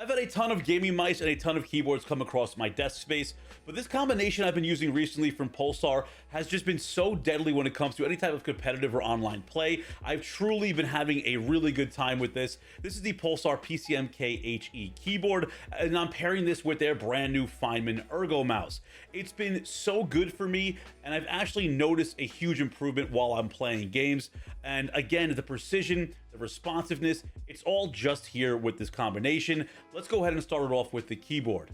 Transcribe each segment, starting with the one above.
I've had a ton of gaming mice and a ton of keyboards come across my desk space, but this combination I've been using recently from Pulsar has just been so deadly when it comes to any type of competitive or online play. I've truly been having a really good time with this. This is the Pulsar PCMK HE keyboard, and I'm pairing this with their brand new Feinmann Ergo mouse. It's been so good for me, and I've actually noticed a huge improvement while I'm playing games. And again, the precision, the responsiveness, it's all just here with this combination. Let's go ahead and start it off with the keyboard.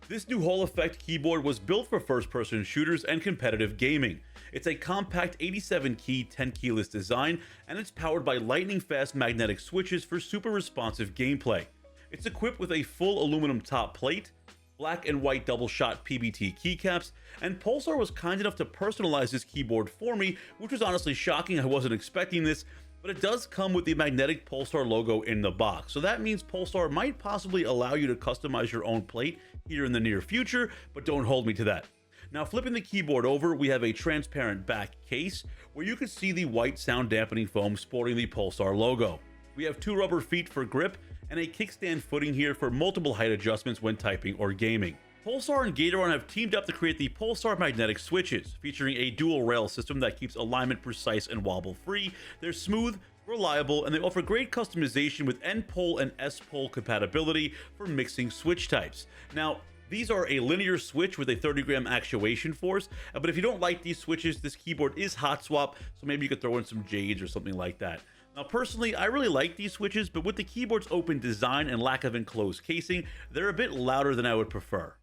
This new Hall Effect keyboard was built for first-person shooters and competitive gaming. It's a compact 87-key, 10-keyless design, and it's powered by lightning-fast magnetic switches for super responsive gameplay. It's equipped with a full aluminum top plate, black and white double-shot PBT keycaps, and Pulsar was kind enough to personalize this keyboard for me, which was honestly shocking. I wasn't expecting this, but it does come with the magnetic Pulsar logo in the box. So that means Pulsar might possibly allow you to customize your own plate here in the near future, but don't hold me to that. Now, flipping the keyboard over, we have a transparent back case where you can see the white sound dampening foam sporting the Pulsar logo. We have two rubber feet for grip and a kickstand footing here for multiple height adjustments when typing or gaming. Pulsar and Gatoron have teamed up to create the Pulsar magnetic switches, featuring a dual rail system that keeps alignment precise and wobble free. They're smooth, reliable, and they offer great customization with N-pole and S-pole compatibility for mixing switch types. Now, these are a linear switch with a 30-gram actuation force, but if you don't like these switches, this keyboard is hot swap, so maybe you could throw in some jades or something like that. Now, personally, I really like these switches, but with the keyboard's open design and lack of enclosed casing, they're a bit louder than I would prefer.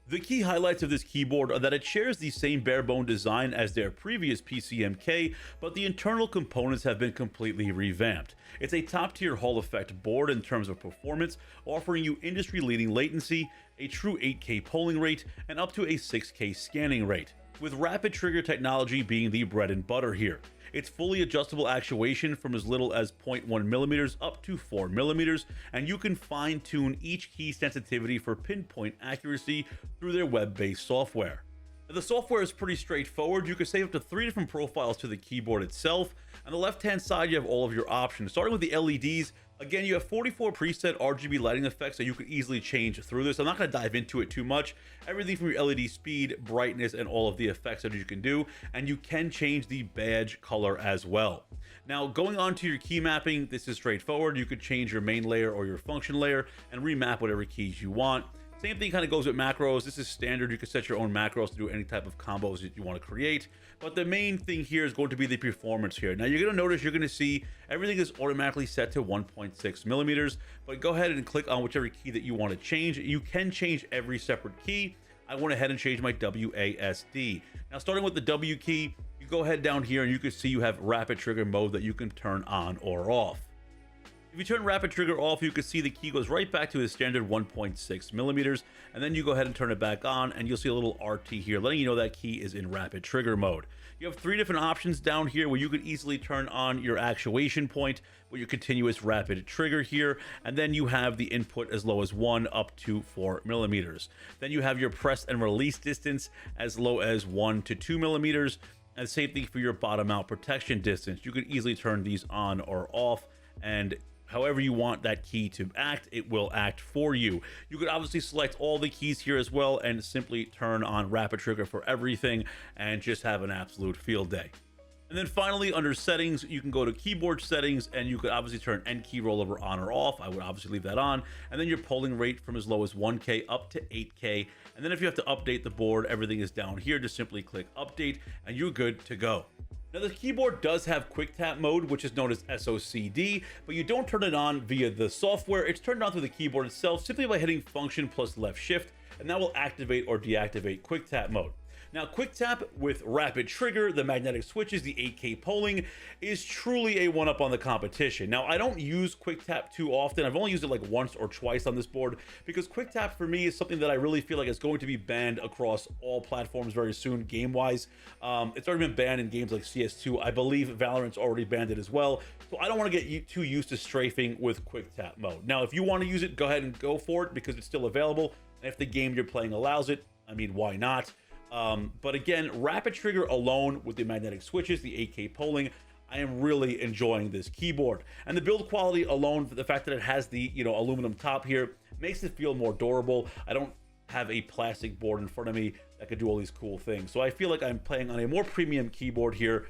The key highlights of this keyboard are that it shares the same bare-bone design as their previous PCMK, but the internal components have been completely revamped. It's a top-tier Hall Effect board in terms of performance, offering you industry-leading latency, a true 8K polling rate, and up to a 6K scanning rate, with rapid trigger technology being the bread and butter here. It's fully adjustable actuation from as little as 0.1mm up to 4mm, and you can fine-tune each key sensitivity for pinpoint accuracy through their web-based software. The software is pretty straightforward. You can save up to 3 different profiles to the keyboard itself. On the left-hand side, you have all of your options. Starting with the LEDs, again, you have 44 preset RGB lighting effects that you can easily change through this. I'm not going to dive into it too much. Everything from your LED speed, brightness, and all of the effects that you can do. And you can change the badge color as well. Now, going on to your key mapping, this is straightforward. You could change your main layer or your function layer and remap whatever keys you want. Same thing kind of goes with macros. This is standard. You can set your own macros to do any type of combos that you want to create. But the main thing here is going to be the performance here. Now, you're going to notice, you're going to see everything is automatically set to 1.6mm. But go ahead and click on whichever key that you want to change. You can change every separate key. I went ahead and changed my WASD. Now, starting with the W key, you go ahead down here and you can see you have rapid trigger mode that you can turn on or off. If you turn rapid trigger off, you can see the key goes right back to its standard 1.6mm, and then you go ahead and turn it back on, and you'll see a little RT here, letting you know that key is in rapid trigger mode. You have 3 different options down here where you can easily turn on your actuation point with your continuous rapid trigger here, and then you have the input as low as 1 up to 4mm. Then you have your press and release distance as low as 1 to 2mm, and same thing for your bottom out protection distance. You can easily turn these on or off, and however you want that key to act, it will act for you. You could obviously select all the keys here as well and simply turn on rapid trigger for everything and just have an absolute field day. And then finally, under settings, you can go to keyboard settings, and you could obviously turn N key rollover on or off. I would obviously leave that on. And then your polling rate from as low as 1K up to 8K. And then if you have to update the board, everything is down here. Just simply click update and you're good to go. Now, the keyboard does have quick tap mode, which is known as SOCD, but you don't turn it on via the software. It's turned on through the keyboard itself simply by hitting function plus left shift, and that will activate or deactivate quick tap mode. Now, quick tap with rapid trigger, the magnetic switches, the 8K polling is truly a one-up on the competition. Now, I don't use quick tap too often. I've only used it like once or twice on this board because quick tap for me is something that I really feel like is going to be banned across all platforms very soon, game-wise. It's already been banned in games like CS2. I believe Valorant's already banned it as well. So I don't want to get too used to strafing with quick tap mode. Now, if you want to use it, go ahead and go for it because it's still available. And if the game you're playing allows it, I mean, why not? But again, rapid trigger alone with the magnetic switches, the 8K polling, I am really enjoying this keyboard. And the build quality alone, the fact that it has the, aluminum top here, makes it feel more durable. I don't have a plastic board in front of me that could do all these cool things. So I feel like I'm playing on a more premium keyboard here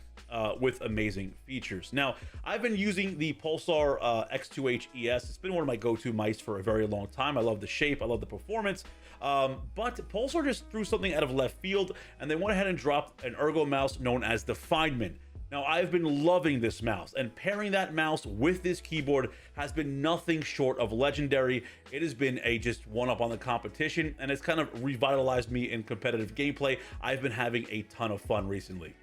with amazing features. Now, I've been using the Pulsar X2H ES. It's been one of my go-to mice for a very long time. I love the shape, I love the performance. But Pulsar just threw something out of left field, and they went ahead and dropped an ergo mouse known as the Feinmann. Now, I've been loving this mouse, and pairing that mouse with this keyboard has been nothing short of legendary. It has been a just one-up on the competition, and it's kind of revitalized me in competitive gameplay. I've been having a ton of fun recently.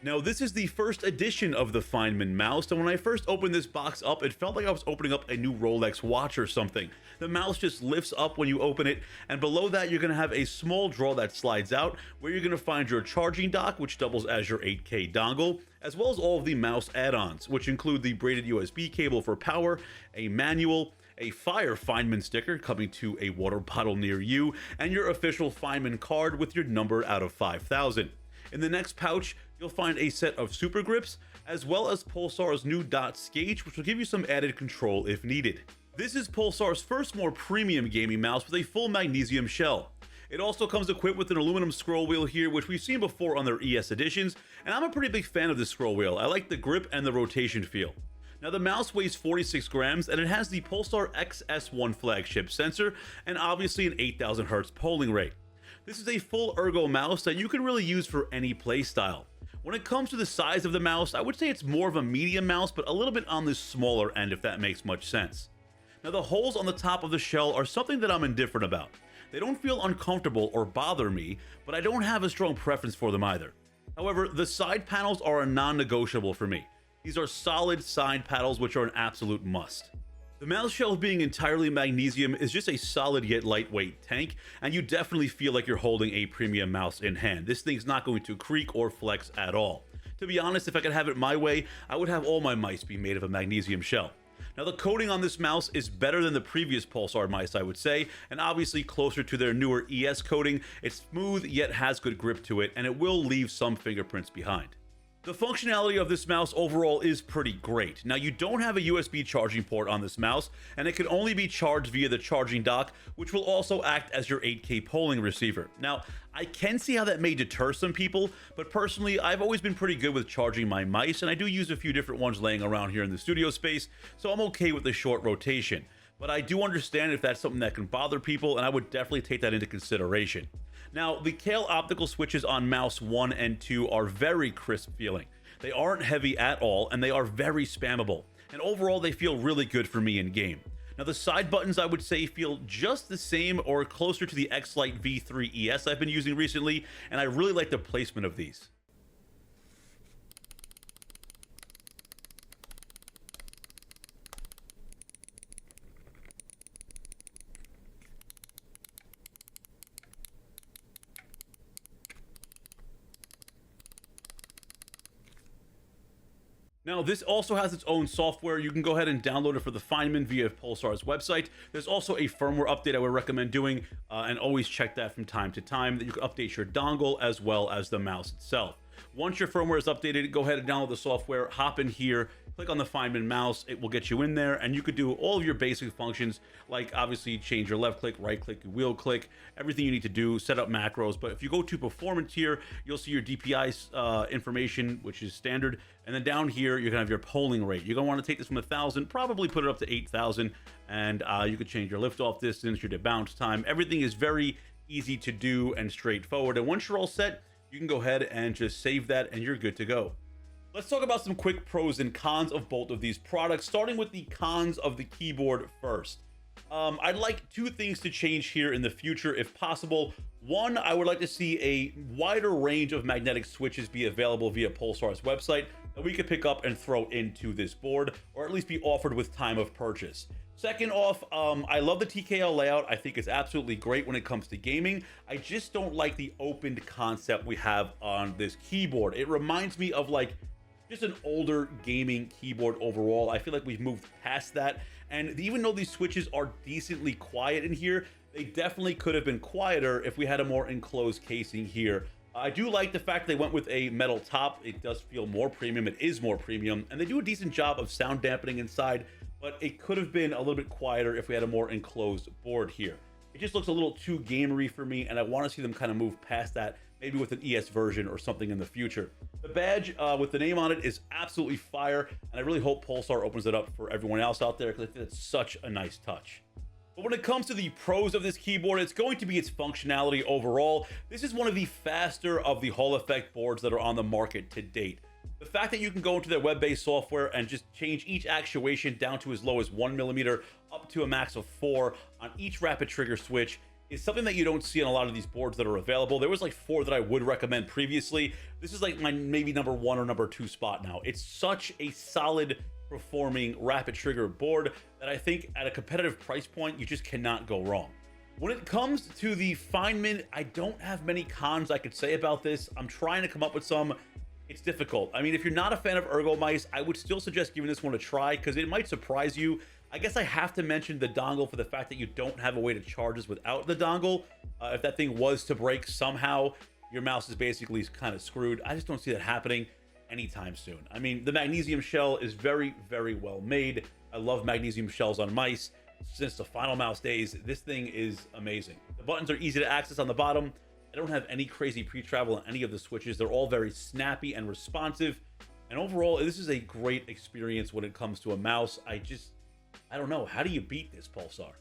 Now, this is the first edition of the Feinmann mouse, and when I first opened this box up, it felt like I was opening up a new Rolex watch or something. The mouse just lifts up when you open it, and below that, you're going to have a small drawer that slides out, where you're going to find your charging dock, which doubles as your 8K dongle, as well as all of the mouse add-ons, which include the braided USB cable for power, a manual, a Fire Feinmann sticker coming to a water bottle near you, and your official Feinmann card with your number out of 5,000. In the next pouch, you'll find a set of super grips, as well as Pulsar's new dots gauge, which will give you some added control if needed. This is Pulsar's first more premium gaming mouse with a full magnesium shell. It also comes equipped with an aluminum scroll wheel here, which we've seen before on their ES editions, and I'm a pretty big fan of this scroll wheel. I like the grip and the rotation feel. Now, the mouse weighs 46 grams, and it has the Pulsar XS1 flagship sensor, and obviously an 8,000 Hz polling rate. This is a full ergo mouse that you can really use for any playstyle. When it comes to the size of the mouse, I would say it's more of a medium mouse, but a little bit on the smaller end, if that makes much sense. Now, the holes on the top of the shell are something that I'm indifferent about. They don't feel uncomfortable or bother me, but I don't have a strong preference for them either. However, the side panels are a non-negotiable for me. These are solid side panels, which are an absolute must. The mouse shell being entirely magnesium is just a solid yet lightweight tank, and you definitely feel like you're holding a premium mouse in hand. This thing's not going to creak or flex at all. To be honest, if I could have it my way, I would have all my mice be made of a magnesium shell. Now, the coating on this mouse is better than the previous Pulsar mice, I would say, and obviously closer to their newer ES coating. It's smooth yet has good grip to it, and it will leave some fingerprints behind. The functionality of this mouse overall is pretty great. Now, you don't have a USB charging port on this mouse, and it can only be charged via the charging dock, which will also act as your 8K polling receiver. Now, I can see how that may deter some people, but personally, I've always been pretty good with charging my mice, and I do use a few different ones laying around here in the studio space, so I'm okay with the short rotation. But I do understand if that's something that can bother people, and I would definitely take that into consideration. Now, the Kailh optical switches on mouse 1 and 2 are very crisp feeling. They aren't heavy at all, and they are very spammable. And overall, they feel really good for me in game. Now, the side buttons, I would say, feel just the same or closer to the X-Lite V3 ES I've been using recently, and I really like the placement of these. Now, this also has its own software. You can go ahead and download it for the Feinmann via Pulsar's website. There's also a firmware update I would recommend doing, and always check that from time to time, that you can update your dongle as well as the mouse itself. Once your firmware is updated, go ahead and download the software, hop in here, click on the Feinmann mouse, it will get you in there, and you could do all of your basic functions, like obviously change your left click, right click, wheel click, everything you need to do, set up macros. But if you go to performance here, you'll see your DPI information, which is standard, and then down here, you're gonna have your polling rate. You're gonna wanna take this from 1,000, probably put it up to 8,000, and you could change your liftoff distance, your debounce time. Everything is very easy to do and straightforward. And once you're all set, you can go ahead and just save that and you're good to go. Let's talk about some quick pros and cons of both of these products, starting with the cons of the keyboard first. I'd like two things to change here in the future if possible. One, I would like to see a wider range of magnetic switches be available via Pulsar's website that we could pick up and throw into this board, or at least be offered with time of purchase. Second off, I love the TKL layout. I think it's absolutely great when it comes to gaming. I just don't like the opened concept we have on this keyboard. It reminds me of like just an older gaming keyboard overall. I feel like we've moved past that. And even though these switches are decently quiet in here, they definitely could have been quieter if we had a more enclosed casing here. I do like the fact they went with a metal top. It does feel more premium. It is more premium, and they do a decent job of sound dampening inside, but it could have been a little bit quieter if we had a more enclosed board here. It just looks a little too gamery for me, and I want to see them kind of move past that, maybe with an ES version or something in the future. The badge with the name on it is absolutely fire, and I really hope Pulsar opens it up for everyone else out there, because I think it's such a nice touch. But when it comes to the pros of this keyboard, it's going to be its functionality overall. This is one of the faster of the Hall effect boards that are on the market to date. The fact that you can go into their web-based software and just change each actuation down to as low as 1mm up to a max of 4 on each rapid trigger switch is something that you don't see on a lot of these boards that are available. There was like 4 that I would recommend previously. This is like my maybe number 1 or number 2 spot now. It's such a solid performing rapid trigger board that I think at a competitive price point, you just cannot go wrong. When it comes to the Feinmann, I don't have many cons I could say about this. I'm trying to come up with some. It's difficult. I mean, if you're not a fan of ergo mice, I would still suggest giving this one a try because it might surprise you. I guess I have to mention the dongle for the fact that you don't have a way to charge this without the dongle. If that thing was to break somehow, your mouse is basically kind of screwed. I just don't see that happening anytime soon. I mean, the magnesium shell is very, very well made. I love magnesium shells on mice. Since the Final Mouse days, this thing is amazing. The buttons are easy to access on the bottom. I don't have any crazy pre-travel on any of the switches. They're all very snappy and responsive. And overall, this is a great experience when it comes to a mouse. I don't know. How do you beat this, Pulsar?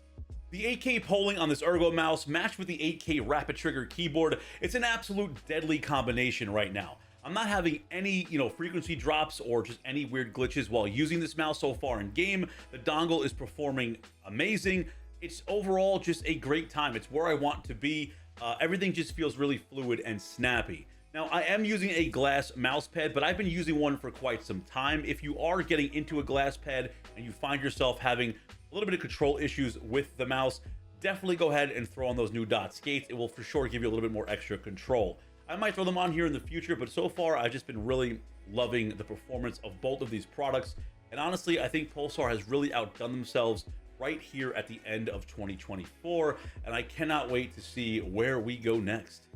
The 8K polling on this ergo mouse matched with the 8K rapid trigger keyboard. It's an absolute deadly combination right now. I'm not having any, frequency drops or just any weird glitches while using this mouse so far in game. The dongle is performing amazing. It's overall just a great time. It's where I want to be. Everything just feels really fluid and snappy. Now, I am using a glass mouse pad, but I've been using one for quite some time. If you are getting into a glass pad and you find yourself having a little bit of control issues with the mouse, definitely go ahead and throw on those new dot skates. It will for sure give you a little bit more extra control. I might throw them on here in the future, but so far I've just been really loving the performance of both of these products. And honestly, I think Pulsar has really outdone themselves right here at the end of 2024, and I cannot wait to see where we go next.